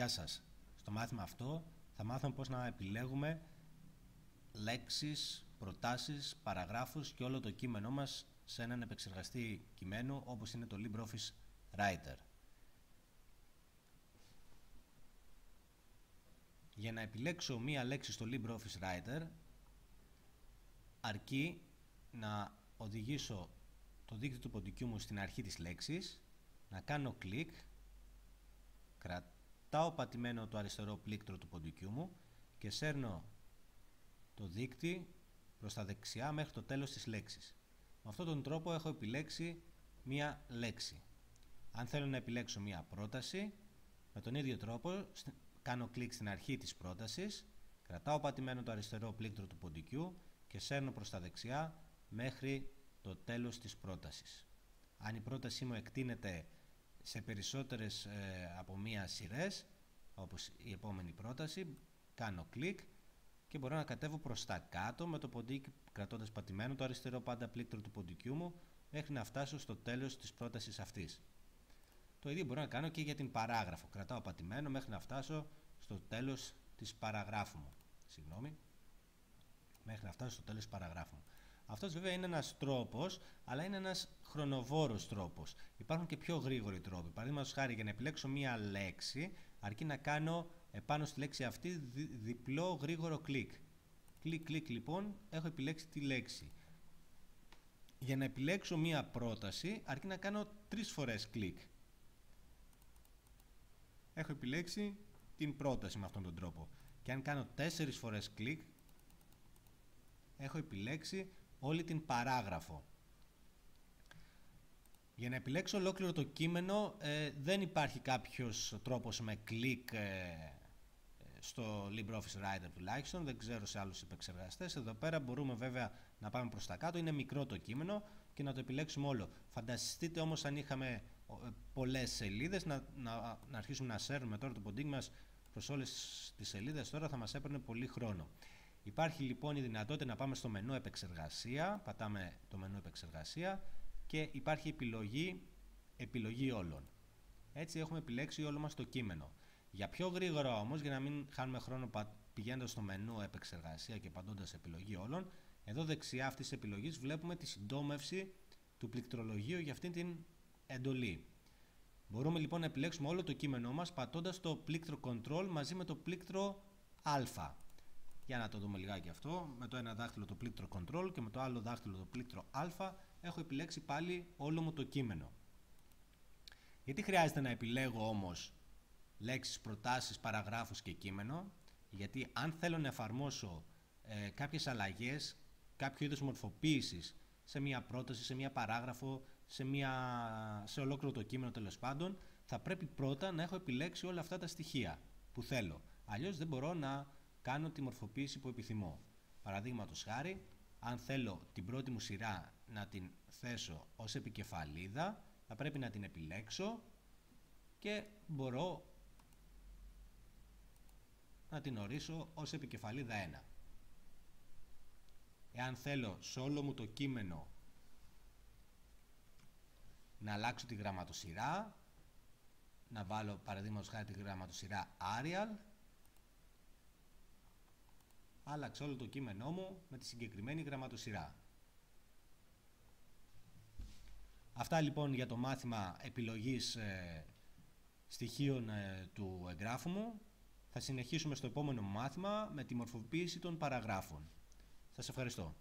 Γεια σας. Στο μάθημα αυτό θα μάθουμε πώς να επιλέγουμε λέξεις, προτάσεις, παραγράφους και όλο το κείμενό μας σε έναν επεξεργαστή κειμένου όπως είναι το LibreOffice Writer. Για να επιλέξω μία λέξη στο LibreOffice Writer αρκεί να οδηγήσω το δίκτυο του ποντικού μου στην αρχή της λέξης, να κάνω κλικ, κρατάω πατημένο το αριστερό πλήκτρο του ποντικού μου και σέρνω το δείκτη προς τα δεξιά μέχρι το τέλος της λέξης. Με αυτόν τον τρόπο έχω επιλέξει μία λέξη. Αν θέλω να επιλέξω μία πρόταση, με τον ίδιο τρόπο κάνω κλικ στην αρχή της πρότασης, κρατάω πατημένο το αριστερό πλήκτρο του ποντικού και σέρνω προς τα δεξιά μέχρι το τέλος της πρότασης. Αν η πρότασή μου εκτείνεται σε περισσότερες από μία σειρές, όπως η επόμενη πρόταση, κάνω κλικ και μπορώ να κατέβω προς τα κάτω με το ποντίκι κρατώντας πατημένο το αριστερό πάντα πλήκτρο του ποντικού μου μέχρι να φτάσω στο τέλος της πρότασης αυτής. Το ίδιο μπορώ να κάνω και για την παράγραφο. Κρατάω πατημένο μέχρι να φτάσω στο τέλος της παραγράφου μου. Μέχρι να φτάσω στο τέλος της παραγράφου μου. Αυτός βέβαια είναι ένας τρόπος, αλλά είναι ένας χρονοβόρος τρόπος. Υπάρχουν και πιο γρήγοροι τρόποι. Παραδείγματος χάρη, για να επιλέξω μία λέξη, αρκεί να κάνω επάνω στη λέξη αυτή διπλό γρήγορο κλικ. Κλικ λοιπόν, έχω επιλέξει τη λέξη. Για να επιλέξω μία πρόταση, αρκεί να κάνω 3 φορές κλικ. Έχω επιλέξει την πρόταση με αυτόν τον τρόπο. Και αν κάνω 4 φορές κλικ, έχω επιλέξει όλη την παράγραφο. Για να επιλέξω ολόκληρο το κείμενο δεν υπάρχει κάποιος τρόπος με κλικ στο LibreOffice Writer τουλάχιστον, δεν ξέρω σε άλλους επεξεργαστές. Εδώ πέρα μπορούμε βέβαια να πάμε προς τα κάτω, είναι μικρό το κείμενο και να το επιλέξουμε όλο. Φανταστείτε όμως αν είχαμε πολλές σελίδες να αρχίσουμε να σέρνουμε τώρα το ποντίκι μας προς όλες τις σελίδες, τώρα θα μας έπαιρνε πολύ χρόνο. Υπάρχει λοιπόν η δυνατότητα να πάμε στο μενού επεξεργασία, πατάμε το μενού επεξεργασία και υπάρχει επιλογή όλων. Έτσι έχουμε επιλέξει όλο μας το κείμενο. Για πιο γρήγορα όμως, για να μην χάνουμε χρόνο πηγαίνοντας στο μενού επεξεργασία και πατώντας επιλογή όλων, εδώ δεξιά αυτής της επιλογής βλέπουμε τη συντόμευση του πληκτρολογίου για αυτήν την εντολή. Μπορούμε λοιπόν να επιλέξουμε όλο το κείμενό μας πατώντας το πλήκτρο Control μαζί με το πλήκτρο Α. Για να το δούμε λιγάκι αυτό, με το ένα δάχτυλο το πλήκτρο Control και με το άλλο δάχτυλο το πλήκτρο Α έχω επιλέξει πάλι όλο μου το κείμενο. Γιατί χρειάζεται να επιλέγω όμως λέξεις, προτάσεις, παραγράφους και κείμενο? Γιατί αν θέλω να εφαρμόσω κάποιες κάποιο είδος μορφοποίησης σε μια πρόταση, σε μια παράγραφο, σε ολόκληρο το κείμενο τέλος πάντων, θα πρέπει πρώτα να έχω επιλέξει όλα αυτά τα στοιχεία που θέλω. Αλλιώς δεν μπορώ να κάνω τη μορφοποίηση που επιθυμώ. Παραδείγματος χάρη, αν θέλω την πρώτη μου σειρά να την θέσω ως επικεφαλίδα, θα πρέπει να την επιλέξω και μπορώ να την ορίσω ως επικεφαλίδα 1. Εάν θέλω σε όλο μου το κείμενο να αλλάξω τη γραμματοσυρά, να βάλω παραδείγματος χάρη τη γραμματοσυρά Arial, άλλαξε όλο το κείμενό μου με τη συγκεκριμένη γραμματοσυρά. Αυτά λοιπόν για το μάθημα επιλογής στοιχείων του εγγράφου μου. Θα συνεχίσουμε στο επόμενο μάθημα με τη μορφοποίηση των παραγράφων. Σας ευχαριστώ.